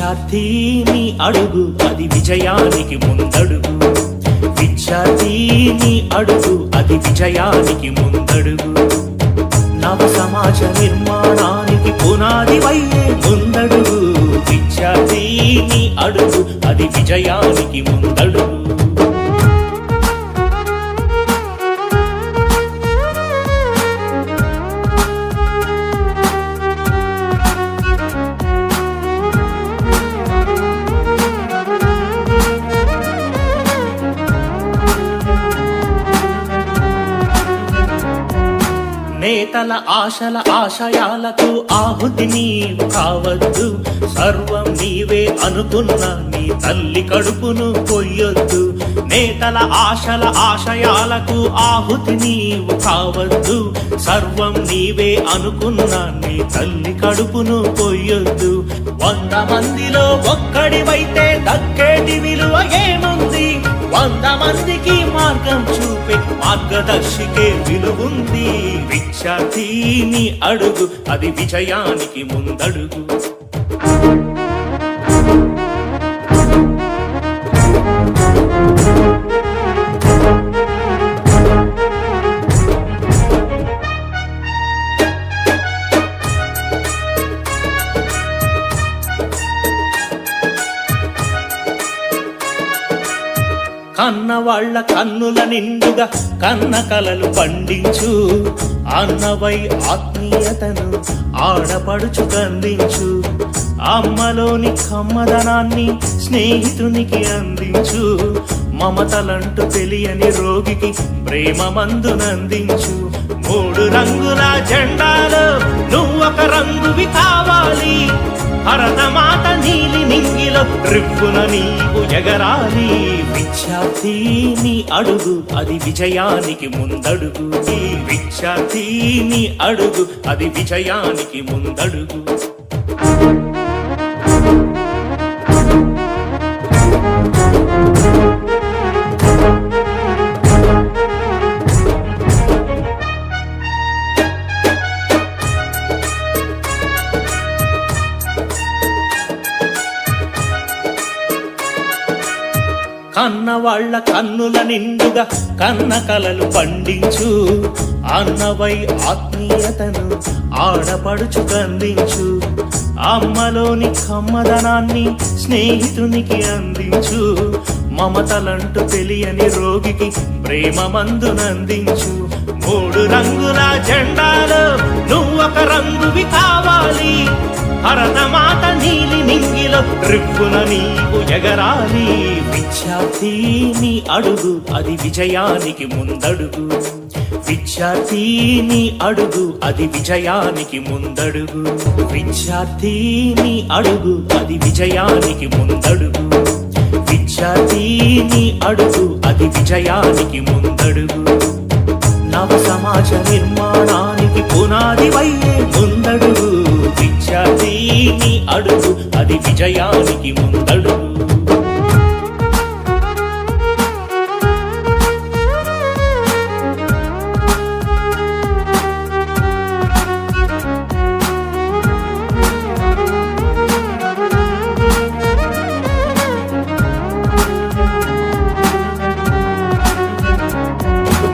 విద్యార్థిని అడుగు అది విజయానికి ముందడుగు. విద్యార్థిని అడుగు అది విజయానికి ముందడుగు. నవ సమాజ నిర్మాణానికి పునాది వయ్యే ముందడుగు. విద్యార్థిని అడుగు అది విజయానికి ముందడుగు. నేతల ఆశల ఆశయాలకు ఆహుతి నీవు కావద్దు. సర్వం నీవే అనుకున్న నీ తల్లి కడుపును కొయ్యొద్దు. నేతల ఆశల ఆశయాలకు ఆహుతి నీవు కావద్దు. సర్వం నీవే అనుకున్న నీ తల్లి కడుపును కొయ్యొద్దు. 100 మందిలో ఒక్కడివైతే దక్కేటి విలువ ఏముంది? 100 మందికి మార్గం చూపే మార్గదర్శికే విలువుంది. విద్యార్థిని అడుగు అది విజయానికి ముందడుగు. కన్నవాళ్ల కన్నుల నిండుగా కన్న కలలు పండించు. అన్నవై ఆత్మీయతను ఆడపడుచు కందించు. అమ్మలోని కమ్మదనాన్ని స్నేహితునికి అందించు. మమతలంటూ తెలియని రోగికి ప్రేమ మందునందించు. 3 రంగుల జెండాలో నువ్వొక రంగువి కావాలి. భరతమాత నీలి నింగిలో రివ్వున నీవు ఎగరాలి. విద్యార్థిని అడుగు అది విజయానికి ముందడుగు. విద్యార్థిని అడుగు అది విజయానికి ముందడుగు. కన్నవాళ్ల కన్నుల నిండుగా కన్న కలలు పండించు. అన్నవై ఆత్మీయతను ఆడపడుచు కందించు. అమ్మలోని కమ్మదనాన్ని స్నేహితునికి అందించు. మమతలంటూ తెలియని రోగికి ప్రేమ మందునందించు. 3 రంగుల జెండాలో నువ్వొక రంగువి కావాలి. భరతమాత నీలి నింగిలో రివ్వున నీవు ఎగరాలి. విద్యార్థిని అడుగు అది విజయానికి ముందడుగు. విద్యార్థిని అడుగు అది విజయానికి ముందడుగు. విద్యార్థిని అడుగు అది విజయానికి ముందడుగు. విద్యార్థిని అడుగు అది విజయానికి ముందడుగు. నవ సమాజ నిర్మాణానికి పునాది వయ్యే ముందడుగు. విద్యార్థిని అడుగు అది విజయానికి ముందడుగు.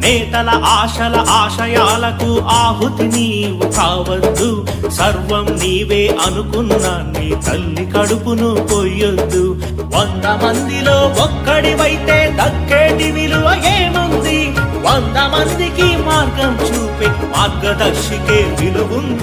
నేతల ఆశల ఆశయాలకు ఆహుతి నీవు కావద్దు. సర్వం నీవే అనుకున్న నీ తల్లి కడుపును కొయ్యొద్దు. 100 మందిలో ఒక్కడివైతే దక్కేటి విలువ ఏముంది? 100 మందికి మార్గం చూపే మార్గదర్శికే విలువుంది.